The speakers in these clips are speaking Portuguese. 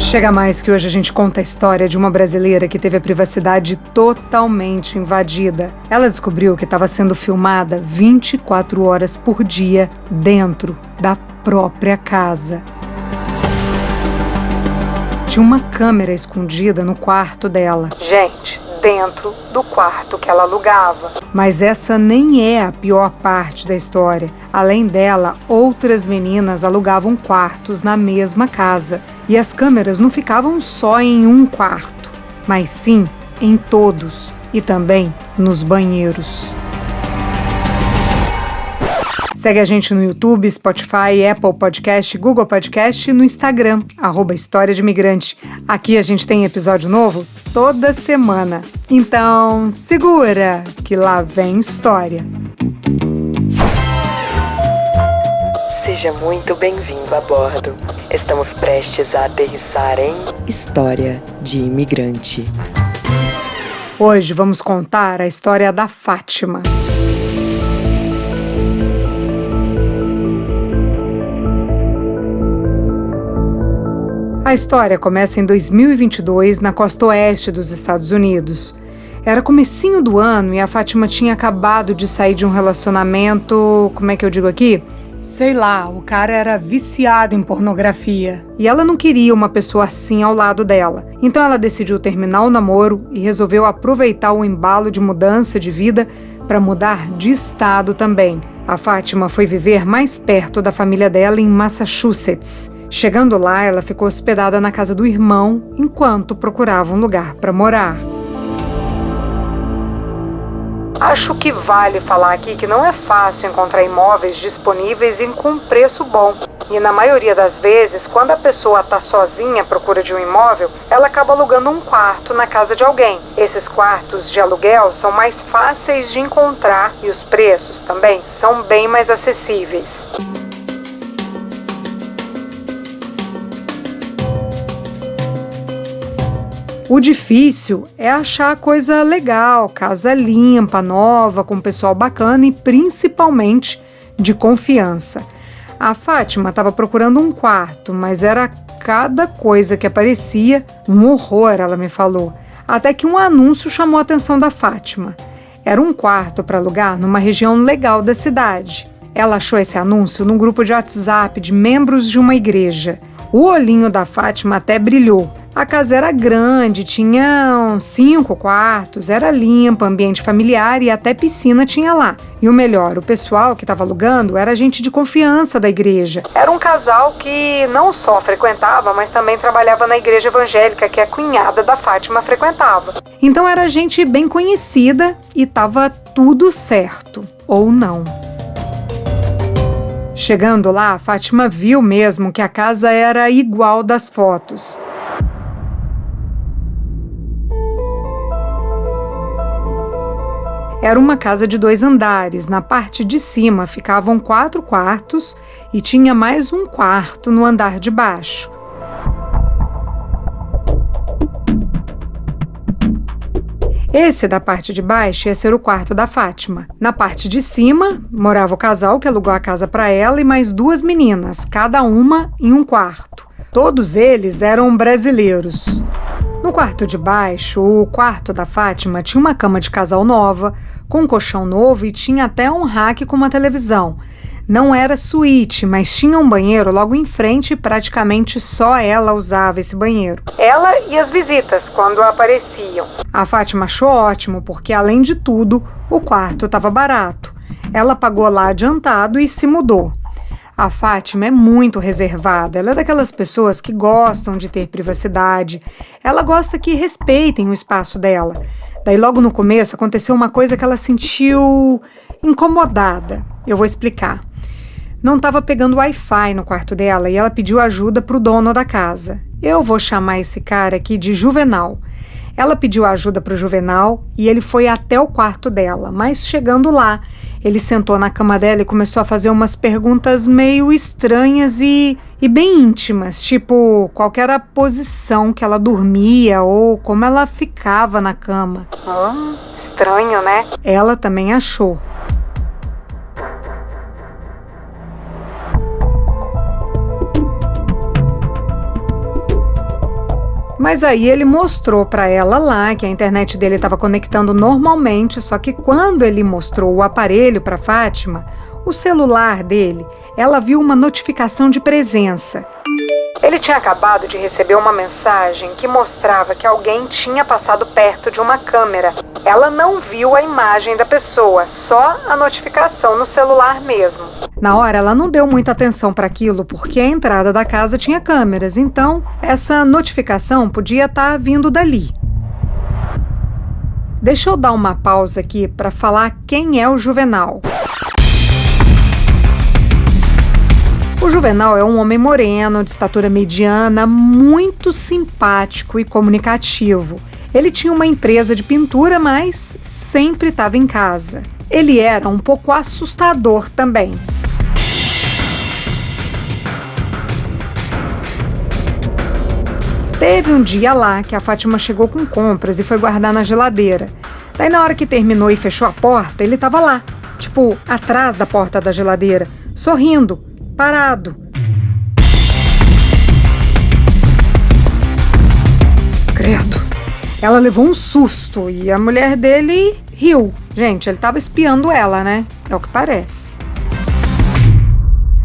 Chega mais que hoje a gente conta a história de uma brasileira que teve a privacidade totalmente invadida. Ela descobriu que estava sendo filmada 24 horas por dia dentro da própria casa. Tinha uma câmera escondida no quarto dela. Gente, dentro do quarto que ela alugava. Mas essa nem é a pior parte da história. Além dela, outras meninas alugavam quartos na mesma casa. E as câmeras não ficavam só em um quarto, mas sim em todos e também nos banheiros. Segue a gente no YouTube, Spotify, Apple Podcast, Google Podcast e no Instagram, @História de Imigrante. Aqui a gente tem episódio novo toda semana. Então, segura que lá vem história. Seja muito bem-vindo a bordo. Estamos prestes a aterrissar em História de Imigrante. Hoje vamos contar a história da Fátima. A história começa em 2022, na costa oeste dos Estados Unidos. Era comecinho do ano e a Fátima tinha acabado de sair de um relacionamento, como é que eu digo aqui? Sei lá, o cara era viciado em pornografia e ela não queria uma pessoa assim ao lado dela. Então ela decidiu terminar o namoro e resolveu aproveitar o embalo de mudança de vida para mudar de estado também. A Fátima foi viver mais perto da família dela em Massachusetts. Chegando lá, ela ficou hospedada na casa do irmão enquanto procurava um lugar para morar. Acho que vale falar aqui que não é fácil encontrar imóveis disponíveis e com preço bom. E na maioria das vezes, quando a pessoa está sozinha à procura de um imóvel, ela acaba alugando um quarto na casa de alguém. Esses quartos de aluguel são mais fáceis de encontrar e os preços também são bem mais acessíveis. O difícil é achar coisa legal, casa limpa, nova, com pessoal bacana e principalmente de confiança. A Fátima estava procurando um quarto, mas era cada coisa que aparecia um horror, ela me falou. Até que um anúncio chamou a atenção da Fátima. Era um quarto para alugar numa região legal da cidade. Ela achou esse anúncio num grupo de WhatsApp de membros de uma igreja. O olhinho da Fátima até brilhou. A casa era grande, tinha 5 quartos, era limpa, ambiente familiar e até piscina tinha lá. E o melhor, o pessoal que estava alugando era gente de confiança da igreja. Era um casal que não só frequentava, mas também trabalhava na igreja evangélica que a cunhada da Fátima frequentava. Então era gente bem conhecida e estava tudo certo, ou não. Chegando lá, a Fátima viu mesmo que a casa era igual das fotos. Era uma casa de 2 andares. Na parte de cima ficavam 4 quartos e tinha mais um quarto no andar de baixo. Esse da parte de baixo ia ser o quarto da Fátima. Na parte de cima morava o casal que alugou a casa para ela e mais 2 meninas, cada uma em um quarto. Todos eles eram brasileiros. No quarto de baixo, o quarto da Fátima tinha uma cama de casal nova, com um colchão novo e tinha até um rack com uma televisão. Não era suíte, mas tinha um banheiro logo em frente e praticamente só ela usava esse banheiro. Ela e as visitas, quando apareciam. A Fátima achou ótimo, porque além de tudo, o quarto estava barato. Ela pagou lá adiantado e se mudou. A Fátima é muito reservada, ela é daquelas pessoas que gostam de ter privacidade, ela gosta que respeitem o espaço dela. Daí logo no começo aconteceu uma coisa que ela sentiu incomodada, eu vou explicar. Não estava pegando Wi-Fi no quarto dela e ela pediu ajuda para o dono da casa. Eu vou chamar esse cara aqui de Juvenal. Ela pediu ajuda para o Juvenal e ele foi até o quarto dela, mas chegando lá, ele sentou na cama dela e começou a fazer umas perguntas meio estranhas e bem íntimas, tipo qual que era a posição que ela dormia ou como ela ficava na cama. Estranho, né? Ela também achou. Mas aí ele mostrou para ela lá que a internet dele estava conectando normalmente, só que quando ele mostrou o aparelho para Fátima, o celular dele, ela viu uma notificação de presença. Ele tinha acabado de receber uma mensagem que mostrava que alguém tinha passado perto de uma câmera. Ela não viu a imagem da pessoa, só a notificação no celular mesmo. Na hora, ela não deu muita atenção para aquilo, porque a entrada da casa tinha câmeras, então essa notificação podia estar vindo dali. Deixa eu dar uma pausa aqui para falar quem é o Juvenal. O Juvenal é um homem moreno, de estatura mediana, muito simpático e comunicativo. Ele tinha uma empresa de pintura, mas sempre estava em casa. Ele era um pouco assustador também. Teve um dia lá que a Fátima chegou com compras e foi guardar na geladeira. Daí na hora que terminou e fechou a porta, ele estava lá, tipo, atrás da porta da geladeira, sorrindo. Parado. Credo. Ela levou um susto e a mulher dele riu. Gente, ele estava espiando ela, né? É o que parece.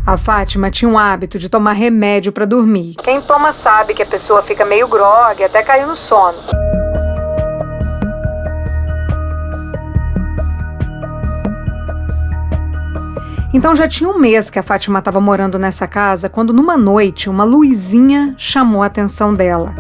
A Fátima tinha um hábito de tomar remédio para dormir. Quem toma sabe que a pessoa fica meio grogue até cair no sono. Então já tinha um mês que a Fátima estava morando nessa casa quando numa noite uma luzinha chamou a atenção dela.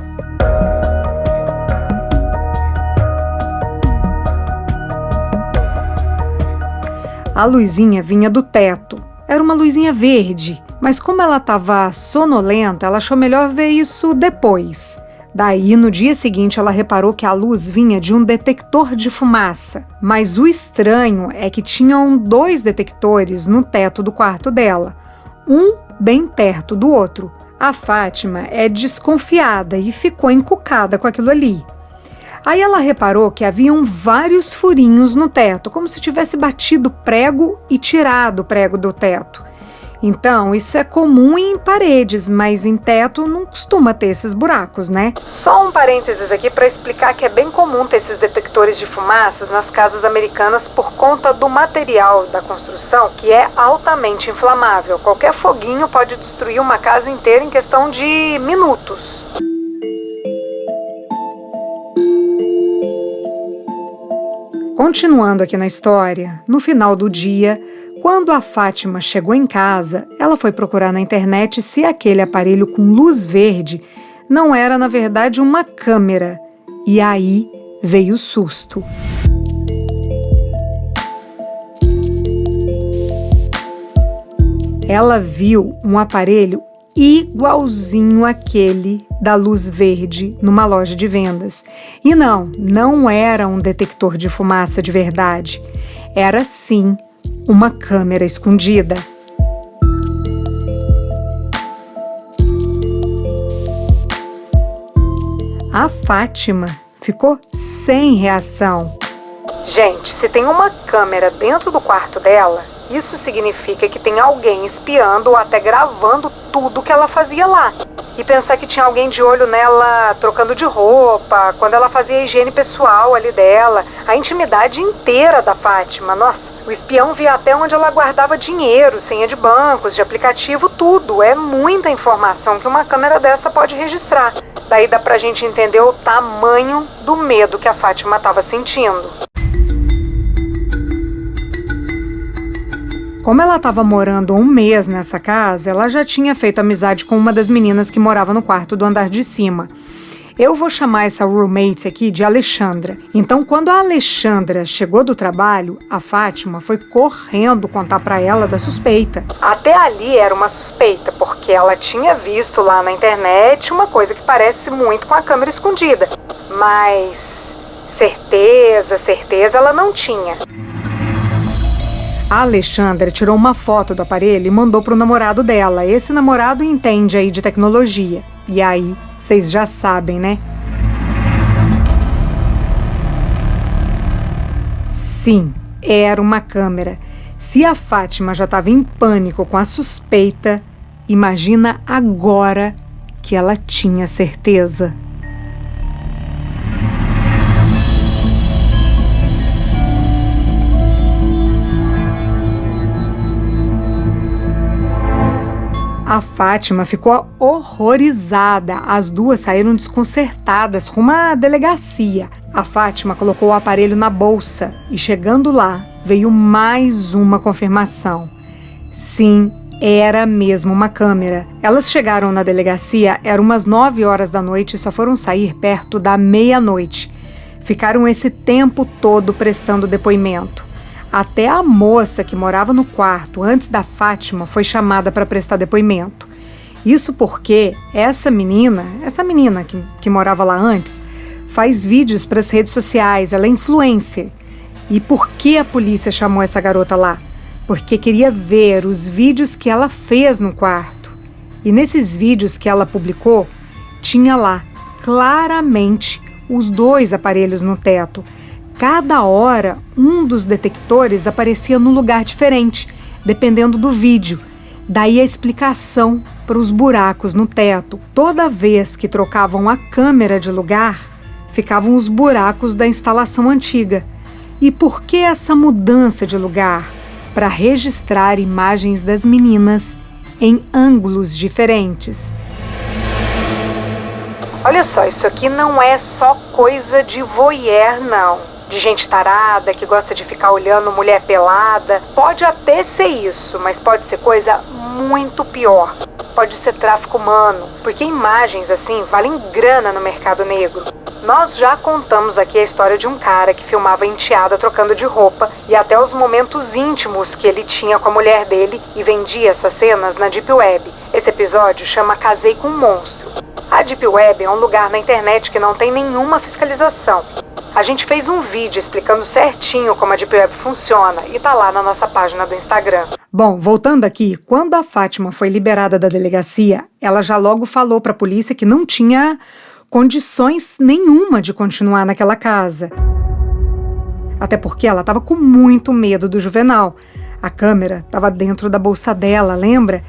A luzinha vinha do teto. Era uma luzinha verde, mas como ela estava sonolenta, ela achou melhor ver isso depois. Daí, no dia seguinte, ela reparou que a luz vinha de um detector de fumaça. Mas o estranho é que tinham 2 detectores no teto do quarto dela, um bem perto do outro. A Fátima é desconfiada e ficou encucada com aquilo ali. Aí ela reparou que haviam vários furinhos no teto, como se tivesse batido prego e tirado o prego do teto. Então, isso é comum em paredes, mas em teto não costuma ter esses buracos, né? Só um parênteses aqui para explicar que é bem comum ter esses detectores de fumaças nas casas americanas por conta do material da construção, que é altamente inflamável. Qualquer foguinho pode destruir uma casa inteira em questão de minutos. Continuando aqui na história, no final do dia, quando a Fátima chegou em casa, ela foi procurar na internet se aquele aparelho com luz verde não era, na verdade, uma câmera. E aí veio o susto. Ela viu um aparelho igualzinho àquele da luz verde numa loja de vendas. E não era um detector de fumaça de verdade. Era sim uma câmera escondida. A Fátima ficou sem reação. Gente, se tem uma câmera dentro do quarto dela, isso significa que tem alguém espiando ou até gravando tudo que ela fazia lá. E pensar que tinha alguém de olho nela trocando de roupa, quando ela fazia a higiene pessoal ali dela, a intimidade inteira da Fátima. Nossa, o espião via até onde ela guardava dinheiro, senha de bancos, de aplicativo, tudo. É muita informação que uma câmera dessa pode registrar. Daí dá pra gente entender o tamanho do medo que a Fátima estava sentindo. Como ela estava morando 1 mês nessa casa, ela já tinha feito amizade com uma das meninas que morava no quarto do andar de cima. Eu vou chamar essa roommate aqui de Alexandra. Então, quando a Alexandra chegou do trabalho, a Fátima foi correndo contar para ela da suspeita. Até ali era uma suspeita, porque ela tinha visto lá na internet uma coisa que parece muito com a câmera escondida. Mas certeza ela não tinha. A Alexandra tirou uma foto do aparelho e mandou pro namorado dela. Esse namorado entende aí de tecnologia. E aí, vocês já sabem, né? Sim, era uma câmera. Se a Fátima já estava em pânico com a suspeita, imagina agora que ela tinha certeza. A Fátima ficou horrorizada. As duas saíram desconcertadas rumo à delegacia. A Fátima colocou o aparelho na bolsa e, chegando lá, veio mais uma confirmação. Sim, era mesmo uma câmera. Elas chegaram na delegacia, eram umas 9 horas da noite e só foram sair perto da meia-noite. Ficaram esse tempo todo prestando depoimento. Até a moça que morava no quarto antes da Fátima foi chamada para prestar depoimento. Isso porque essa menina que morava lá antes, faz vídeos para as redes sociais, ela é influencer. E por que a polícia chamou essa garota lá? Porque queria ver os vídeos que ela fez no quarto. E nesses vídeos que ela publicou, tinha lá claramente os 2 aparelhos no teto. Cada hora, um dos detectores aparecia num lugar diferente, dependendo do vídeo. Daí a explicação para os buracos no teto. Toda vez que trocavam a câmera de lugar, ficavam os buracos da instalação antiga. E por que essa mudança de lugar? Para registrar imagens das meninas em ângulos diferentes. Olha só, isso aqui não é só coisa de voyeur, não. De gente tarada, que gosta de ficar olhando mulher pelada. Pode até ser isso, mas pode ser coisa muito pior. Pode ser tráfico humano, porque imagens assim valem grana no mercado negro. Nós já contamos aqui a história de um cara que filmava a enteada trocando de roupa e até os momentos íntimos que ele tinha com a mulher dele e vendia essas cenas na Deep Web. Esse episódio chama Casei com um Monstro. A Deep Web é um lugar na internet que não tem nenhuma fiscalização. A gente fez um vídeo explicando certinho como a Deep Web funciona e tá lá na nossa página do Instagram. Bom, voltando aqui, quando a Fátima foi liberada da delegacia, ela já logo falou pra polícia que não tinha condições nenhuma de continuar naquela casa. Até porque ela estava com muito medo do Juvenal. A câmera estava dentro da bolsa dela, lembra?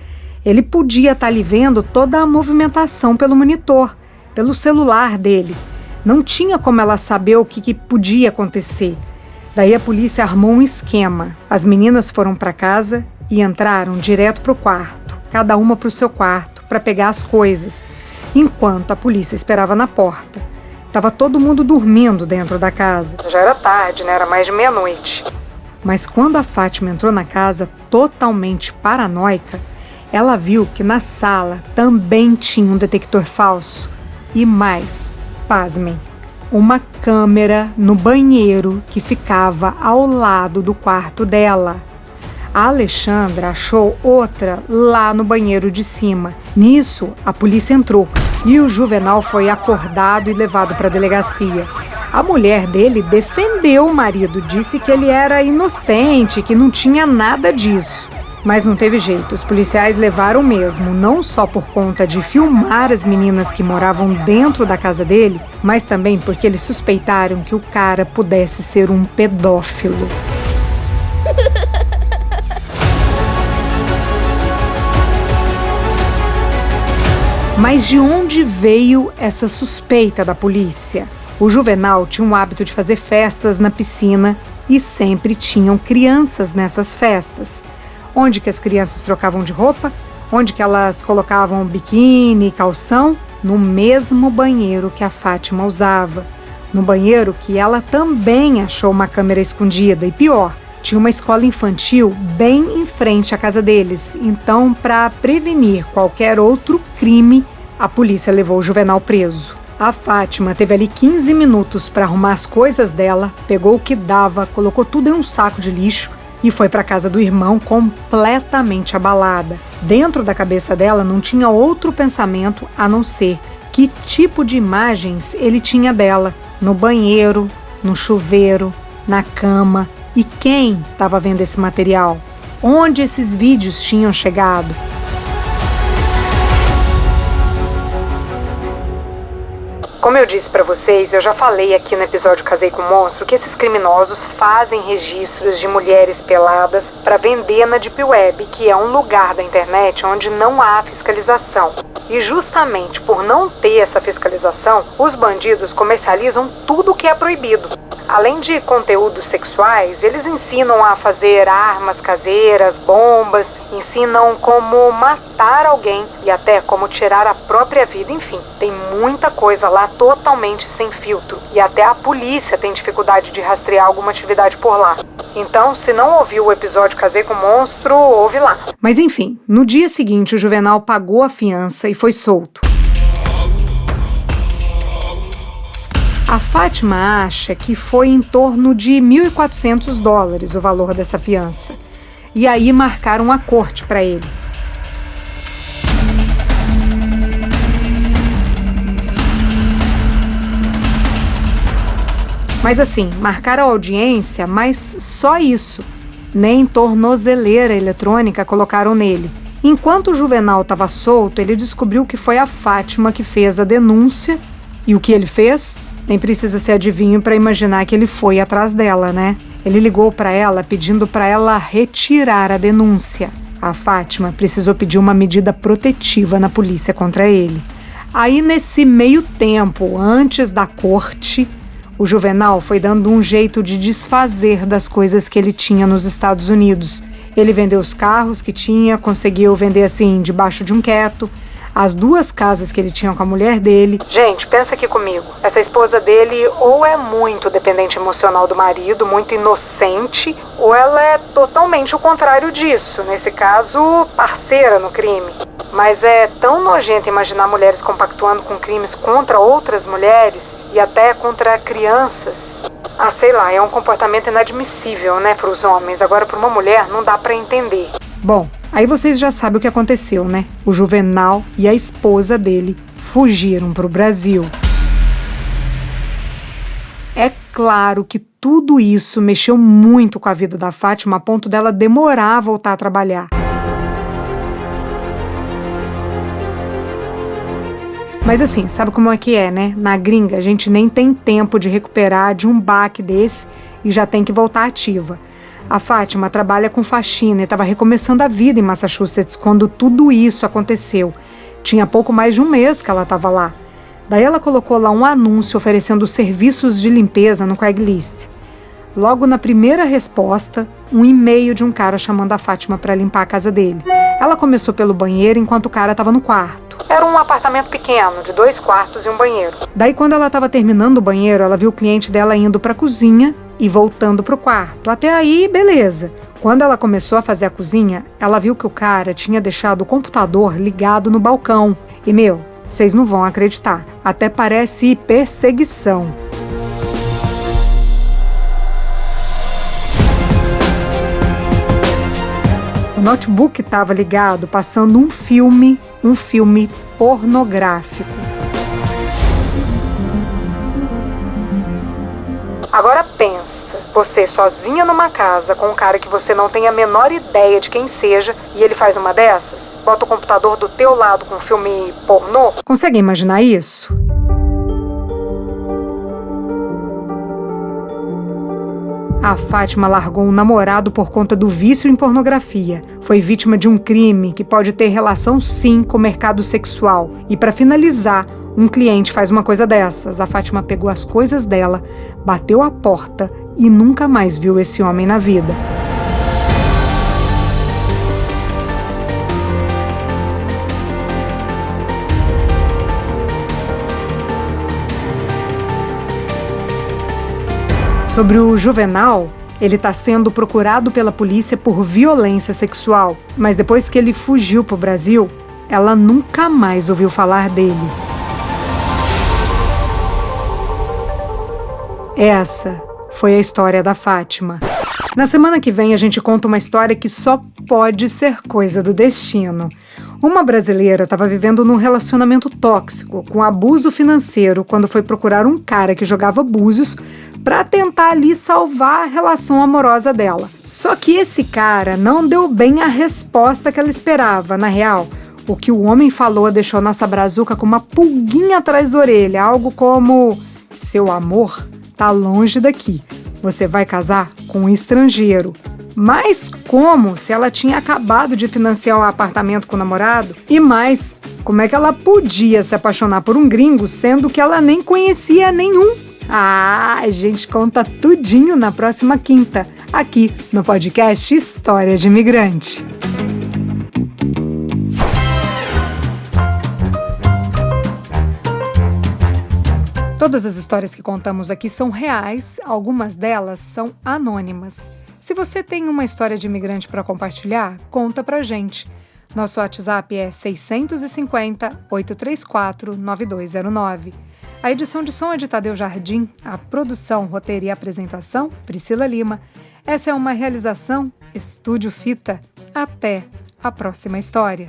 Ele podia estar ali vendo toda a movimentação pelo monitor, pelo celular dele. Não tinha como ela saber o que podia acontecer. Daí a polícia armou um esquema. As meninas foram para casa e entraram direto para o quarto, cada uma para o seu quarto, para pegar as coisas, enquanto a polícia esperava na porta. Tava todo mundo dormindo dentro da casa. Já era tarde, né? Era mais de meia-noite. Mas quando a Fátima entrou na casa, totalmente paranoica, ela viu que na sala também tinha um detector falso. E mais, pasmem, uma câmera no banheiro que ficava ao lado do quarto dela. A Alexandra achou outra lá no banheiro de cima. Nisso, a polícia entrou e o Juvenal foi acordado e levado para a delegacia. A mulher dele defendeu o marido, disse que ele era inocente, que não tinha nada disso. Mas não teve jeito, os policiais levaram mesmo, não só por conta de filmar as meninas que moravam dentro da casa dele, mas também porque eles suspeitaram que o cara pudesse ser um pedófilo. Mas de onde veio essa suspeita da polícia? O Juvenal tinha um hábito de fazer festas na piscina e sempre tinham crianças nessas festas. Onde que as crianças trocavam de roupa? Onde que elas colocavam biquíni, calção? No mesmo banheiro que a Fátima usava. No banheiro que ela também achou uma câmera escondida. E pior, tinha uma escola infantil bem em frente à casa deles. Então, para prevenir qualquer outro crime, a polícia levou o Juvenal preso. A Fátima teve ali 15 minutos para arrumar as coisas dela, pegou o que dava, colocou tudo em um saco de lixo e foi para a casa do irmão completamente abalada. Dentro da cabeça dela não tinha outro pensamento a não ser que tipo de imagens ele tinha dela, no banheiro, no chuveiro, na cama, e quem estava vendo esse material, onde esses vídeos tinham chegado. Como eu disse pra vocês, eu já falei aqui no episódio Casei com o Monstro que esses criminosos fazem registros de mulheres peladas para vender na Deep Web, que é um lugar da internet onde não há fiscalização. E justamente por não ter essa fiscalização, os bandidos comercializam tudo o que é proibido. Além de conteúdos sexuais, eles ensinam a fazer armas caseiras, bombas, ensinam como matar alguém e até como tirar a própria vida. Enfim, tem muita coisa lá totalmente sem filtro e até a polícia tem dificuldade de rastrear alguma atividade por lá. Então, se não ouviu o episódio Casei com o Monstro, ouve lá. Mas enfim, no dia seguinte o Juvenal pagou a fiança e foi solto. A Fátima acha que foi em torno de $1.400 o valor dessa fiança. E aí marcaram a corte para ele. Mas assim, marcaram a audiência, mas só isso. Nem tornozeleira eletrônica colocaram nele. Enquanto o Juvenal estava solto, ele descobriu que foi a Fátima que fez a denúncia. E o que ele fez? Nem precisa ser adivinho para imaginar que ele foi atrás dela, né? Ele ligou para ela pedindo para ela retirar a denúncia. A Fátima precisou pedir uma medida protetiva na polícia contra ele. Aí, nesse meio tempo, antes da corte, o Juvenal foi dando um jeito de desfazer das coisas que ele tinha nos Estados Unidos. Ele vendeu os carros que tinha, conseguiu vender assim, debaixo de um quieto. As 2 casas que ele tinha com a mulher dele. Gente, pensa aqui comigo. Essa esposa dele ou é muito dependente emocional do marido, muito inocente, ou ela é totalmente o contrário disso. Nesse caso, parceira no crime. Mas é tão nojento imaginar mulheres compactuando com crimes contra outras mulheres e até contra crianças. Ah, sei lá, é um comportamento inadmissível, né, para os homens. Agora, para uma mulher, não dá para entender. Bom, aí vocês já sabem o que aconteceu, né? O Juvenal e a esposa dele fugiram para o Brasil. É claro que tudo isso mexeu muito com a vida da Fátima a ponto dela demorar a voltar a trabalhar. Mas assim, sabe como é que é, né? Na gringa, a gente nem tem tempo de recuperar de um baque desse e já tem que voltar ativa. A Fátima trabalha com faxina e estava recomeçando a vida em Massachusetts quando tudo isso aconteceu. Tinha pouco mais de um mês que ela estava lá. Daí ela colocou lá um anúncio oferecendo serviços de limpeza no Craigslist. Logo na primeira resposta, um e-mail de um cara chamando a Fátima para limpar a casa dele. Ela começou pelo banheiro enquanto o cara estava no quarto. Era um apartamento pequeno, de 2 quartos e um banheiro. Daí quando ela estava terminando o banheiro, ela viu o cliente dela indo para a cozinha e voltando para o quarto. Até aí, beleza. Quando ela começou a fazer a cozinha, ela viu que o cara tinha deixado o computador ligado no balcão. E, vocês não vão acreditar. Até parece perseguição. O notebook estava ligado, passando um filme pornográfico. Agora pensa, você sozinha numa casa com um cara que você não tem a menor ideia de quem seja e ele faz uma dessas? Bota o computador do teu lado com um filme pornô? Consegue imaginar isso? A Fátima largou um namorado por conta do vício em pornografia. Foi vítima de um crime que pode ter relação sim com o mercado sexual. E para finalizar, um cliente faz uma coisa dessas. A Fátima pegou as coisas dela, bateu a porta e nunca mais viu esse homem na vida. Sobre o Juvenal, ele está sendo procurado pela polícia por violência sexual, mas depois que ele fugiu para o Brasil, ela nunca mais ouviu falar dele. Essa foi a história da Fátima. Na semana que vem a gente conta uma história que só pode ser coisa do destino. Uma brasileira estava vivendo num relacionamento tóxico, com abuso financeiro, quando foi procurar um cara que jogava búzios para tentar ali salvar a relação amorosa dela. Só que esse cara não deu bem a resposta que ela esperava. Na real, o que o homem falou deixou nossa brazuca com uma pulguinha atrás da orelha, algo como: seu amor tá longe daqui, você vai casar com um estrangeiro. Mas como se ela tinha acabado de financiar o apartamento com o namorado? E mais, como é que ela podia se apaixonar por um gringo, sendo que ela nem conhecia nenhum? A gente conta tudinho na próxima quinta, aqui no podcast História de Imigrante. Todas as histórias que contamos aqui são reais, algumas delas são anônimas. Se você tem uma história de imigrante para compartilhar, conta pra gente. Nosso WhatsApp é 650-834-9209. A edição de som é de Tadeu Jardim, a produção, roteiro e apresentação, Priscila Lima. Essa é uma realização Estúdio Fita. Até a próxima história.